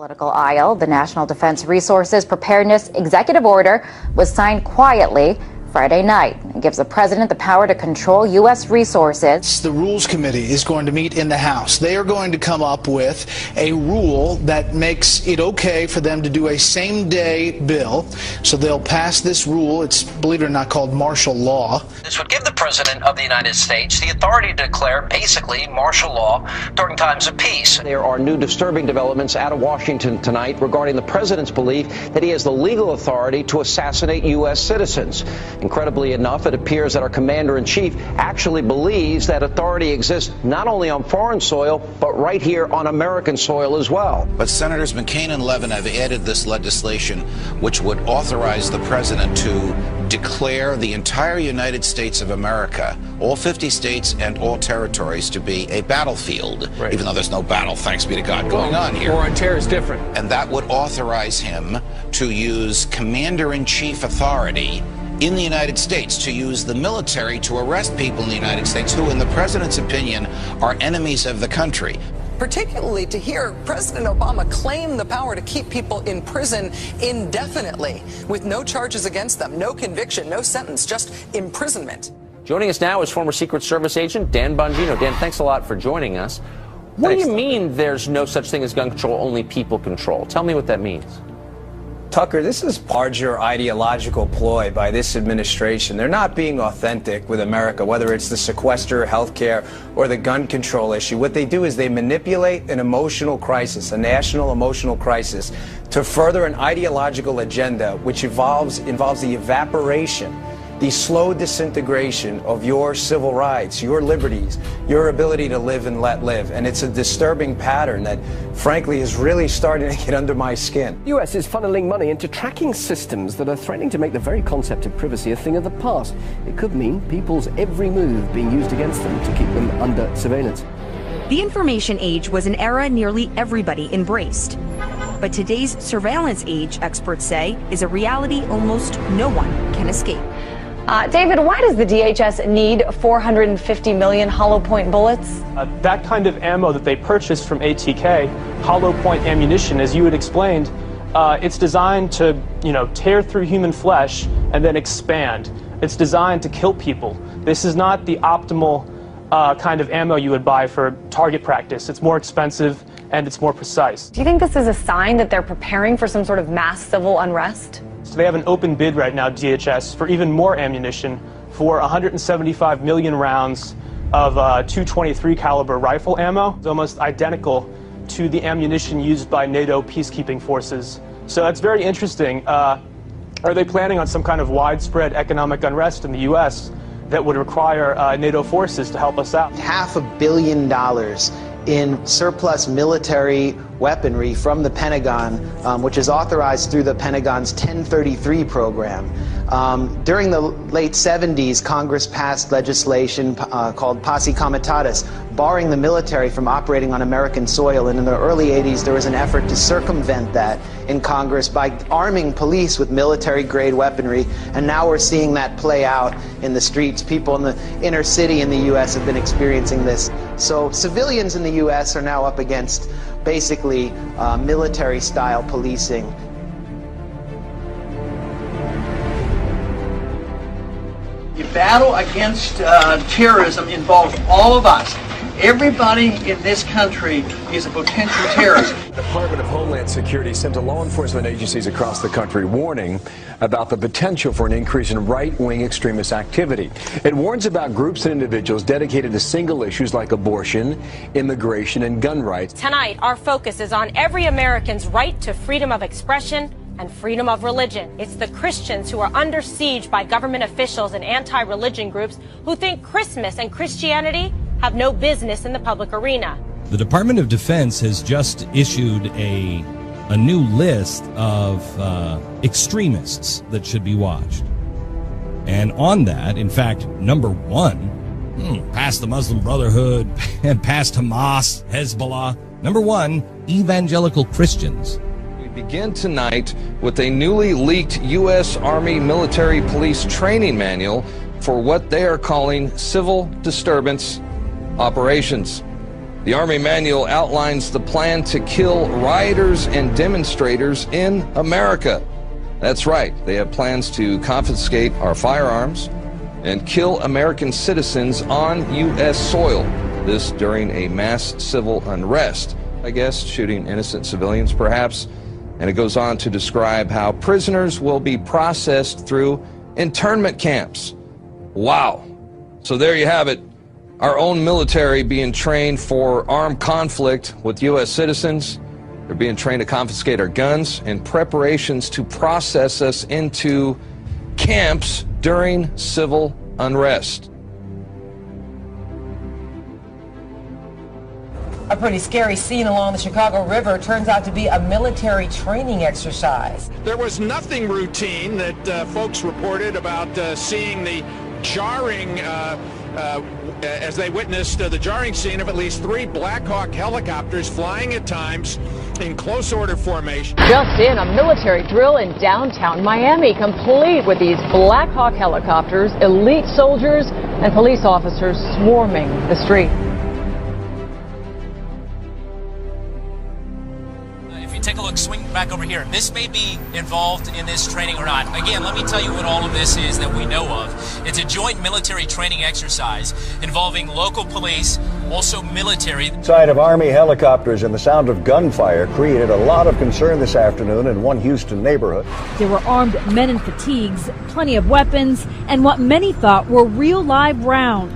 political aisle, the National Defense Resources Preparedness Executive Order was signed quietly Friday night. It gives the president the power to control U.S. resources. The Rules Committee is going to meet in the House. They are going to come up with a rule that makes it okay for them to do a same-day bill. So they'll pass this rule. It's, believe it or not, called martial law. This would give the President of the United States the authority to declare basically martial law during times of peace. There are new disturbing developments out of Washington tonight regarding the President's belief that he has the legal authority to assassinate U.S. citizens. Incredibly enough, it appears that our commander-in-chief actually believes that authority exists not only on foreign soil, but right here on American soil as well. But Senators McCain and Levin have added this legislation which would authorize the president to declare the entire United States of America, all 50 states and all territories, to be a battlefield, right, even though there's no battle, thanks be to God, going on here. War on terror is different. And that would authorize him to use commander-in-chief authority in the United States, to use the military to arrest people in the United States who, in the president's opinion, are enemies of the country. Particularly to hear President Obama claim the power to keep people in prison indefinitely with no charges against them, no conviction, no sentence, just imprisonment. Joining us now is former Secret Service agent Dan Bongino. Dan, thanks a lot for joining us. What do you mean there's no such thing as gun control, only people control? Tell me what that means. Tucker, this is larger ideological ploy by this administration. They're not being authentic with America, whether it's the sequester, healthcare, or the gun control issue. What they do is they manipulate an emotional crisis, a national emotional crisis, to further an ideological agenda which involves the evaporation, the slow disintegration of your civil rights, your liberties, your ability to live and let live. And it's a disturbing pattern that, frankly, is really starting to get under my skin. The US is funneling money into tracking systems that are threatening to make the very concept of privacy a thing of the past. It could mean people's every move being used against them to keep them under surveillance. The information age was an era nearly everybody embraced. But today's surveillance age, experts say, is a reality almost no one can escape. David, why does the DHS need 450 million hollow point bullets? That kind of ammo that they purchased from ATK, hollow point ammunition, as you had explained, it's designed to, tear through human flesh and then expand. It's designed to kill people. This is not the optimal kind of ammo you would buy for target practice. It's more expensive and it's more precise. Do you think this is a sign that they're preparing for some sort of mass civil unrest? So they have an open bid right now, DHS, for even more ammunition, for 175 million rounds of .223 caliber rifle ammo. It's almost identical to the ammunition used by NATO peacekeeping forces. So that's very interesting. Are they planning on some kind of widespread economic unrest in the U.S. that would require NATO forces to help us out? $500 million in surplus military weaponry from the Pentagon, which is authorized through the Pentagon's 1033 program. During the late 70s, Congress passed legislation called Posse Comitatus, barring the military from operating on American soil. And in the early 80s, there was an effort to circumvent that in Congress by arming police with military-grade weaponry. And now we're seeing that play out in the streets. People in the inner city in the U.S. have been experiencing this. So civilians in the U.S. are now up against basically military-style policing. The battle against terrorism involves all of us. Everybody in this country is a potential terrorist. The Department of Homeland Security sent to law enforcement agencies across the country warning about the potential for an increase in right-wing extremist activity. It warns about groups and individuals dedicated to single issues like abortion, immigration, and gun rights. Tonight, our focus is on every American's right to freedom of expression and freedom of religion. It's the Christians who are under siege by government officials and anti-religion groups who think Christmas and Christianity have no business in the public arena. The Department of Defense has just issued a new list of extremists that should be watched. And on that, in fact, number one, past the Muslim Brotherhood, and past Hamas, Hezbollah, number one, evangelical Christians. We begin tonight with a newly leaked U.S. Army military police training manual for what they are calling civil disturbance operations. The Army manual outlines the plan to kill rioters and demonstrators in America. That's right, they have plans to confiscate our firearms and kill American citizens on U.S. soil. This during a mass civil unrest, I guess, shooting innocent civilians perhaps. And it goes on to describe how prisoners will be processed through internment camps. Wow. So there you have it. Our own military being trained for armed conflict with U.S. citizens. They're being trained to confiscate our guns in preparations to process us into camps during civil unrest. A pretty scary scene along the Chicago River turns out to be a military training exercise. There was nothing routine that folks reported about seeing the jarring, as they witnessed the jarring scene of at least 3 Black Hawk helicopters flying at times in close order formation. Just in, a military drill in downtown Miami, complete with these Black Hawk helicopters, elite soldiers, and police officers swarming the street. Take a look, swing back over here. This may be involved in this training or not. Again, let me tell you what all of this is that we know of. It's a joint military training exercise involving local police, also military. Sight of Army helicopters and the sound of gunfire created a lot of concern this afternoon in one Houston neighborhood. There were armed men in fatigues, plenty of weapons, and what many thought were real live rounds.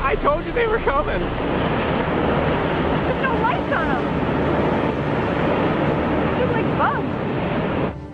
I told you they were coming. There's no lights on them. They're like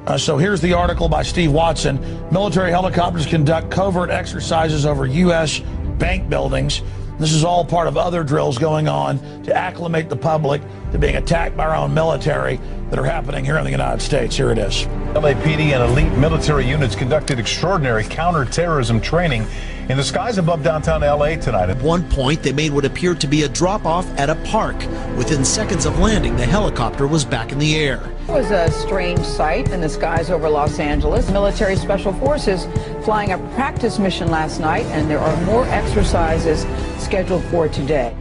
bugs. So here's the article by Steve Watson. Military helicopters conduct covert exercises over U.S. bank buildings. This is all part of other drills going on to acclimate the public to being attacked by our own military that are happening here in the United States. Here it is. LAPD and elite military units conducted extraordinary counterterrorism training in the skies above downtown LA tonight. At one point, they made what appeared to be a drop-off at a park. Within seconds of landing, the helicopter was back in the air. It was a strange sight in the skies over Los Angeles. Military Special Forces flying a practice mission last night, and there are more exercises scheduled for today.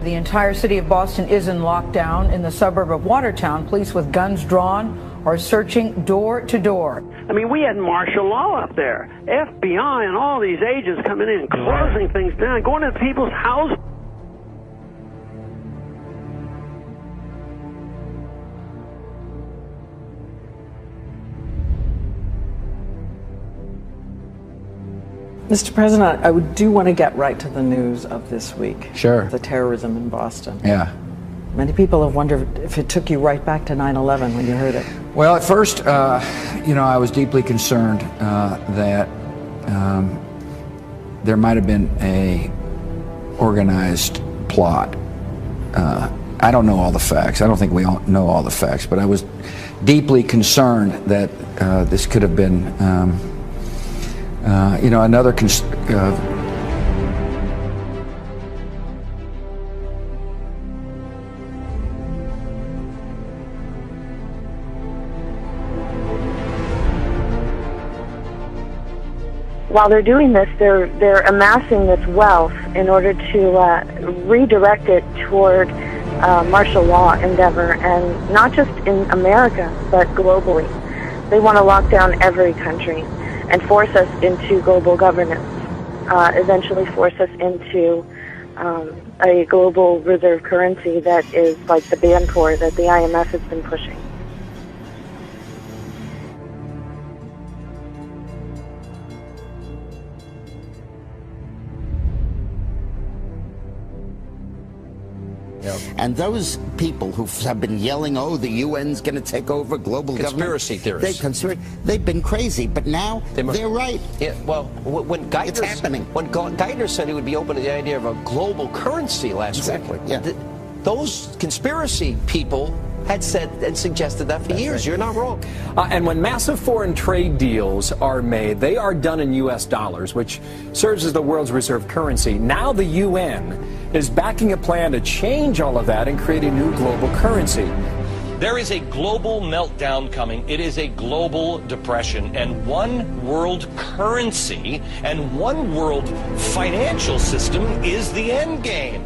The entire city of Boston is in lockdown. In the suburb of Watertown, police with guns drawn are searching door to door. I mean, we had martial law up there. FBI and all these agents coming in, closing things down, going to people's houses. Mr. President, I do want to get right to the news of this week. Sure. The terrorism in Boston. Yeah. Many people have wondered if it took you right back to 9/11 when you heard it. Well, at first, I was deeply concerned that there might have been a organized plot. I don't know all the facts. I don't think we all know all the facts, but I was deeply concerned that this could have been, another. While they're doing this, they're amassing this wealth in order to redirect it toward martial law endeavor, and not just in America, but globally. They want to lock down every country and force us into global governance, eventually force us into a global reserve currency that is like the Bancorp that the IMF has been pushing. And those people who have been yelling, oh, the UN's going to take over global Conspiracy government. theorists. They've been crazy, but now they're right. Yeah, well, when Geithner said he would be open to the idea of a global currency last week, yeah. Those conspiracy people had said and suggested that for years. You're not wrong. And when massive foreign trade deals are made, they are done in U.S. dollars, which serves as the world's reserve currency. Now the UN is backing a plan to change all of that and create a new global currency. There is a global meltdown coming. It is a global depression, and one world currency and one world financial system is the end game.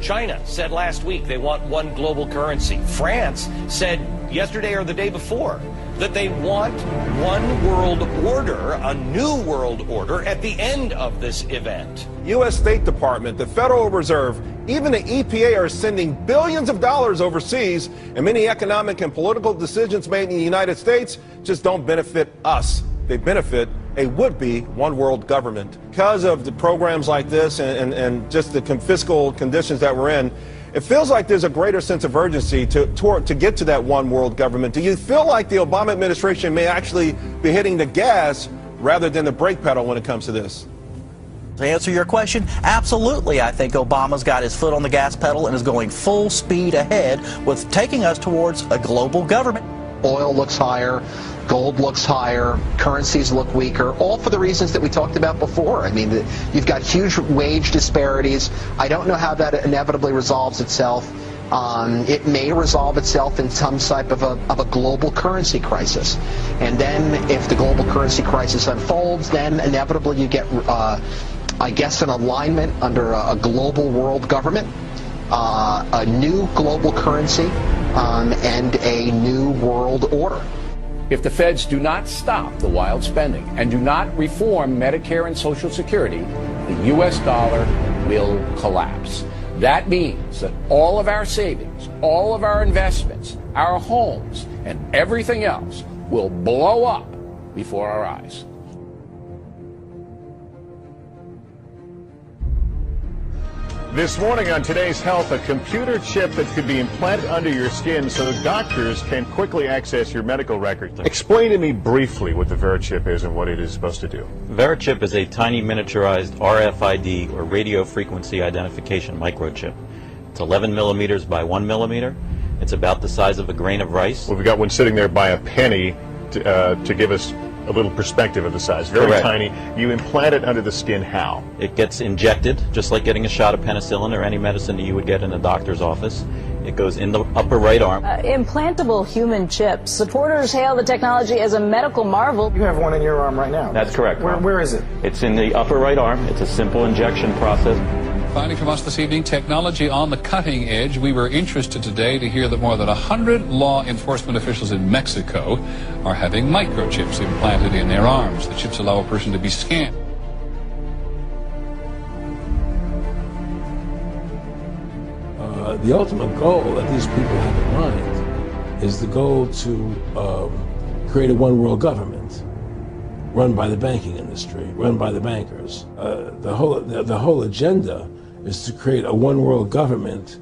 China said last week they want one global currency. France said yesterday or the day before that they want one world order, a new world order, at the end of this event. U.S. State Department, the Federal Reserve, even the EPA are sending billions of dollars overseas, and many economic and political decisions made in the United States just don't benefit us. They benefit a would-be one-world government. Because of the programs like this and just the fiscal conditions that we're in, it feels like there's a greater sense of urgency to get to that one-world government. Do you feel like the Obama administration may actually be hitting the gas rather than the brake pedal when it comes to this? To answer your question, absolutely. I think Obama's got his foot on the gas pedal and is going full speed ahead with taking us towards a global government. Oil looks higher, gold looks higher, currencies look weaker, all for the reasons that we talked about before. I mean, you've got huge wage disparities. I don't know how that inevitably resolves itself. It may resolve itself in some type of a global currency crisis. And then if the global currency crisis unfolds, then inevitably you get, I guess, an alignment under a global world government, a new global currency, and a new world order. If the feds do not stop the wild spending and do not reform Medicare and Social Security, the U.S. dollar will collapse. That means that all of our savings, all of our investments, our homes, and everything else will blow up before our eyes. This morning on Today's Health, a computer chip that could be implanted under your skin so doctors can quickly access your medical records. Explain to me briefly what the VeriChip is and what it is supposed to do. VeriChip is a tiny miniaturized RFID, or radio frequency identification microchip. It's 11 millimeters by 1 millimeter. It's about the size of a grain of rice. Well, we've got one sitting there by a penny to give us a little perspective of the size. Very Correct. Tiny. You implant it under the skin how? It gets injected, just like getting a shot of penicillin or any medicine that you would get in a doctor's office. It goes in the upper right arm. Implantable human chips. Supporters hail the technology as a medical marvel. You have one in your arm right now. That's correct. Where is it? It's in the upper right arm. It's a simple injection process. Finding from us this evening, technology on the cutting edge. We were interested today to hear that more than 100 law enforcement officials in Mexico are having microchips implanted in their arms. The chips allow a person to be scanned. The ultimate goal that these people have in mind is the goal to create a one-world government run by the banking industry, run by the bankers. The whole agenda is to create a one-world government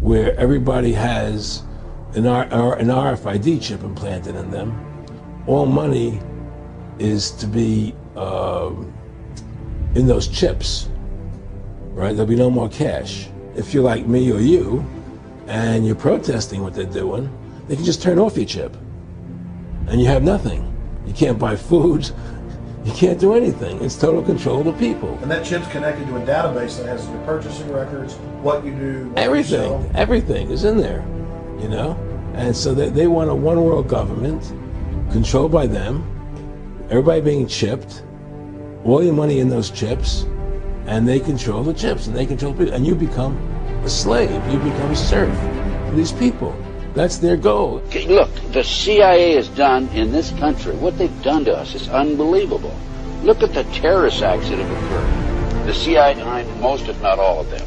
where everybody has an RFID chip implanted in them. All money is to be in those chips, right? There'll be no more cash. If you're like me or you, and you're protesting what they're doing, they can just turn off your chip, and you have nothing. You can't buy food. You can't do anything. It's total control of the people. And that chip's connected to a database that has your purchasing records, what you do, Everything is in there, you know? And so they want a one-world government controlled by them, everybody being chipped, all your money in those chips, and they control the chips, and they control people, and you become a slave, you become a serf to these people. That's their goal. Look, the CIA has done in this country, what they've done to us is unbelievable. Look at the terrorist acts that have occurred. The CIA behind most, if not all of them.